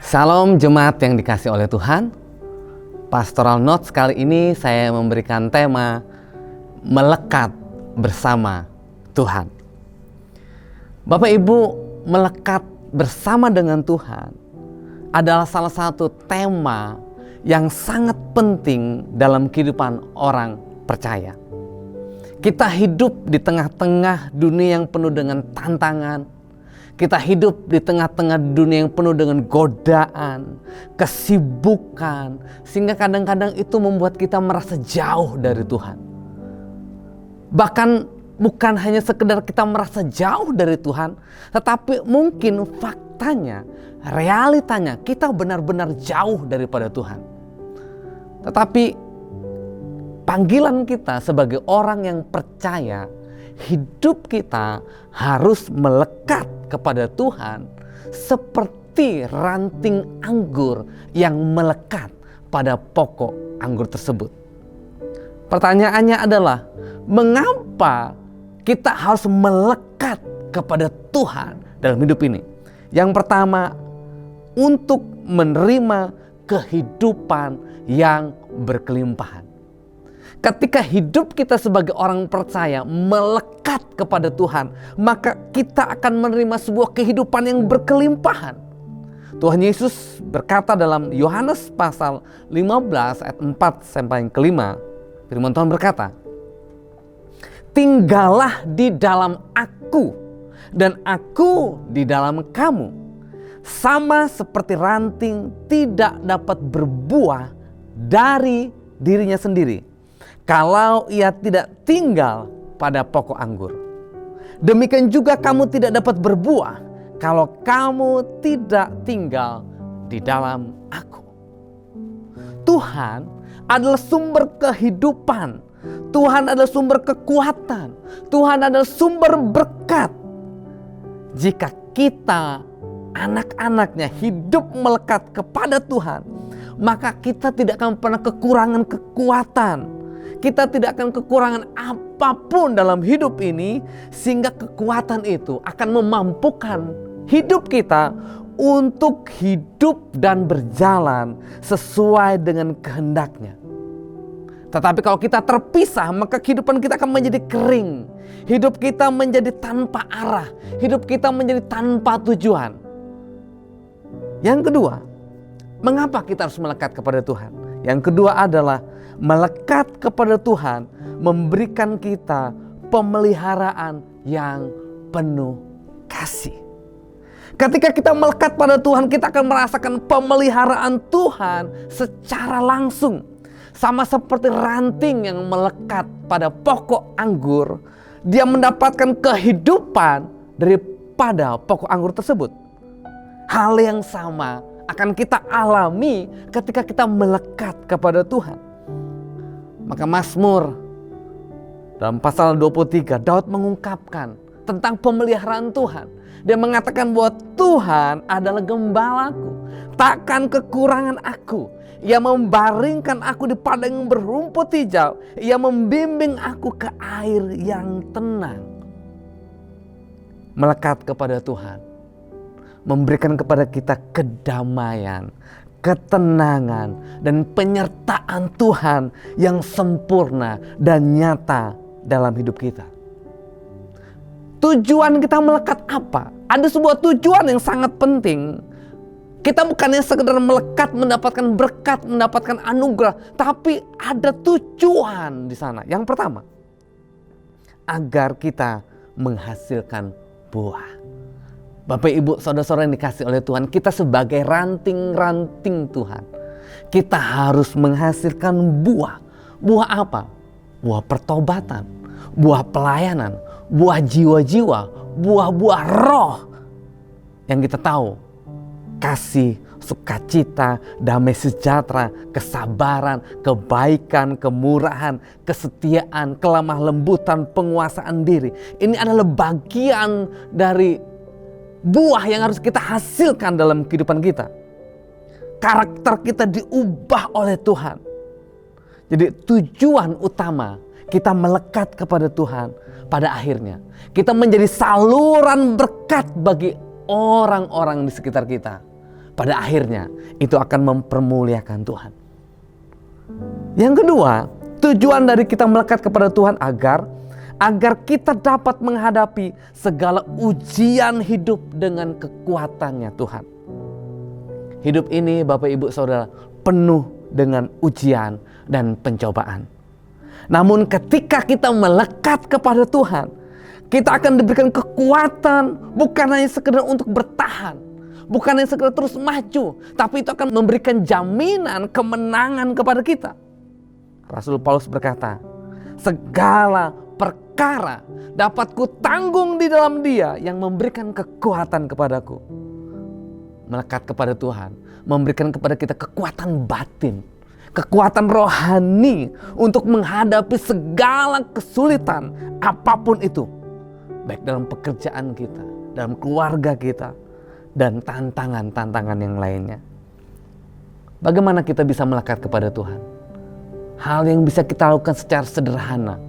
Salam jemaat yang dikasih oleh Tuhan. Pastoral Notes kali ini saya memberikan tema melekat bersama Tuhan. Bapak Ibu, melekat bersama dengan Tuhan adalah salah satu tema yang sangat penting dalam kehidupan orang percaya. Kita hidup di tengah-tengah dunia yang penuh dengan tantangan. Kita hidup di tengah-tengah dunia yang penuh dengan godaan, kesibukan, sehingga kadang-kadang itu membuat kita merasa jauh dari Tuhan. Bahkan bukan hanya sekedar kita merasa jauh dari Tuhan, tetapi mungkin faktanya, realitanya kita benar-benar jauh daripada Tuhan. Tetapi panggilan kita sebagai orang yang percaya, hidup kita harus melekat kepada Tuhan seperti ranting anggur yang melekat pada pokok anggur tersebut. Pertanyaannya adalah, mengapa kita harus melekat kepada Tuhan dalam hidup ini? Yang pertama, untuk menerima kehidupan yang berkelimpahan. Ketika hidup kita sebagai orang percaya melekat kepada Tuhan, maka kita akan menerima sebuah kehidupan yang berkelimpahan. Tuhan Yesus berkata dalam Yohanes pasal 15 ayat 4 sampai yang kelima, firman Tuhan berkata, "Tinggallah di dalam aku dan aku di dalam kamu. Sama seperti ranting tidak dapat berbuah dari dirinya sendiri kalau ia tidak tinggal pada pokok anggur. Demikian juga kamu tidak dapat berbuah kalau kamu tidak tinggal di dalam aku." Tuhan adalah sumber kehidupan. Tuhan adalah sumber kekuatan. Tuhan adalah sumber berkat. Jika kita, anak-anaknya, hidup melekat kepada Tuhan, maka kita tidak akan pernah kekurangan kekuatan. Kita tidak akan kekurangan apapun dalam hidup ini, sehingga kekuatan itu akan memampukan hidup kita untuk hidup dan berjalan sesuai dengan kehendaknya. Tetapi kalau kita terpisah, maka kehidupan kita akan menjadi kering. Hidup kita menjadi tanpa arah. Hidup kita menjadi tanpa tujuan. Yang kedua, mengapa kita harus melekat kepada Tuhan? Yang kedua adalah melekat kepada Tuhan memberikan kita pemeliharaan yang penuh kasih. Ketika kita melekat pada Tuhan, kita akan merasakan pemeliharaan Tuhan secara langsung. Sama seperti ranting yang melekat pada pokok anggur, dia mendapatkan kehidupan daripada pokok anggur tersebut. Hal yang sama akan kita alami ketika kita melekat kepada Tuhan. Maka Mazmur dalam pasal 23, Daud mengungkapkan tentang pemeliharaan Tuhan. Dia mengatakan bahwa Tuhan adalah gembalaku, takkan kekurangan aku. Ia membaringkan aku di padang yang berumput hijau. Ia membimbing aku ke air yang tenang. Melekat kepada Tuhan memberikan kepada kita kedamaian, ketenangan, dan penyertaan Tuhan yang sempurna dan nyata dalam hidup kita. Tujuan kita melekat apa? Ada sebuah tujuan yang sangat penting. Kita bukannya sekedar melekat mendapatkan berkat, mendapatkan anugerah, tapi ada tujuan di sana. Yang pertama, agar kita menghasilkan buah. Bapak, Ibu, saudara-saudara yang dikasih oleh Tuhan, kita sebagai ranting-ranting Tuhan, kita harus menghasilkan buah. Buah apa? Buah pertobatan, buah pelayanan, buah jiwa-jiwa, buah-buah roh. Yang kita tahu, kasih, sukacita, damai sejahtera, kesabaran, kebaikan, kemurahan, kesetiaan, kelemah lembutan, penguasaan diri. Ini adalah bagian dari buah yang harus kita hasilkan dalam kehidupan kita. Karakter kita diubah oleh Tuhan. Jadi tujuan utama kita melekat kepada Tuhan, pada akhirnya kita menjadi saluran berkat bagi orang-orang di sekitar kita. pada akhirnya itu akan mempermuliakan Tuhan. Yang kedua, tujuan dari kita melekat kepada Tuhan agar kita dapat menghadapi segala ujian hidup dengan kekuatannya Tuhan. Hidup ini, Bapak Ibu Saudara, penuh dengan ujian dan pencobaan. Namun ketika kita melekat kepada Tuhan, kita akan diberikan kekuatan bukan hanya sekedar untuk bertahan, bukan hanya sekedar terus maju, tapi itu akan memberikan jaminan kemenangan kepada kita. Rasul Paulus berkata, segala perkara dapat kutanggung di dalam Dia yang memberikan kekuatan kepadaku. Melekat kepada Tuhan memberikan kepada kita kekuatan batin, kekuatan rohani untuk menghadapi segala kesulitan apapun itu, baik dalam pekerjaan kita, dalam keluarga kita, dan tantangan-tantangan yang lainnya. Bagaimana kita bisa melekat kepada Tuhan? Hal yang bisa kita lakukan secara sederhana.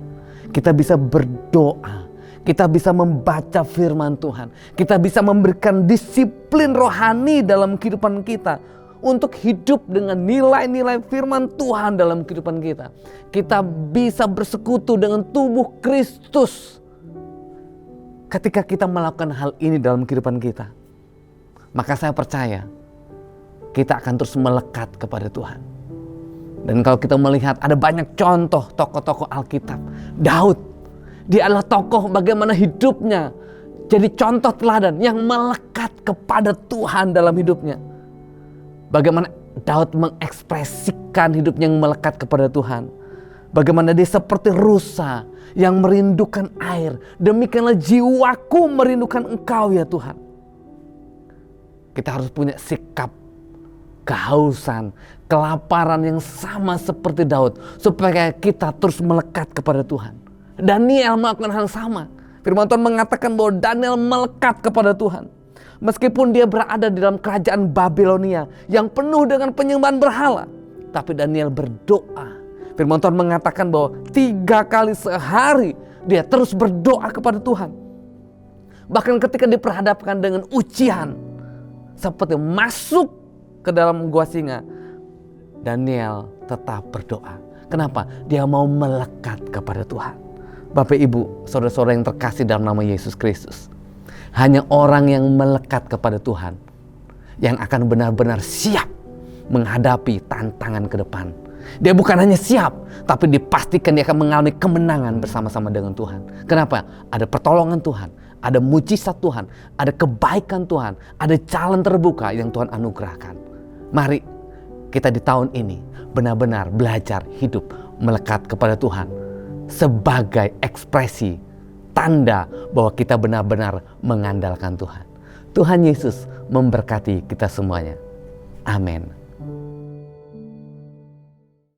Kita bisa berdoa, kita bisa membaca firman Tuhan, kita bisa memberikan disiplin rohani dalam kehidupan kita untuk hidup dengan nilai-nilai firman Tuhan dalam kehidupan kita. Kita bisa bersekutu dengan tubuh Kristus. Ketika kita melakukan hal ini dalam kehidupan kita, maka saya percaya kita akan terus melekat kepada Tuhan. Dan kalau kita melihat ada banyak contoh tokoh-tokoh Alkitab. Daud, dia adalah tokoh bagaimana hidupnya jadi contoh teladan yang melekat kepada Tuhan dalam hidupnya. Bagaimana Daud mengekspresikan hidupnya yang melekat kepada Tuhan. Bagaimana dia seperti rusa yang merindukan air. Demikianlah jiwaku merindukan Engkau ya Tuhan. Kita harus punya sikap kehausan, kelaparan yang sama seperti Daud, supaya kita terus melekat kepada Tuhan. Daniel melakukan hal yang sama. Firman Tuhan mengatakan bahwa Daniel melekat kepada Tuhan. Meskipun dia berada di dalam kerajaan Babilonia yang penuh dengan penyembahan berhala, tapi Daniel berdoa. Firman Tuhan mengatakan bahwa 3 kali sehari dia terus berdoa kepada Tuhan. Bahkan ketika diperhadapkan dengan ujian, seperti masuk ke dalam gua singa, Daniel tetap berdoa. Kenapa? Dia mau melekat kepada Tuhan. Bapak Ibu, saudara-saudara yang terkasih dalam nama Yesus Kristus, hanya orang yang melekat kepada Tuhan yang akan benar-benar siap menghadapi tantangan ke depan. Dia bukan hanya siap, tapi dipastikan dia akan mengalami kemenangan bersama-sama dengan Tuhan. Kenapa? Ada pertolongan Tuhan, ada mujizat Tuhan, ada kebaikan Tuhan, ada jalan terbuka yang Tuhan anugerahkan. Mari kita di tahun ini benar-benar belajar hidup melekat kepada Tuhan sebagai ekspresi, tanda bahwa kita benar-benar mengandalkan Tuhan. Tuhan Yesus memberkati kita semuanya. Amin.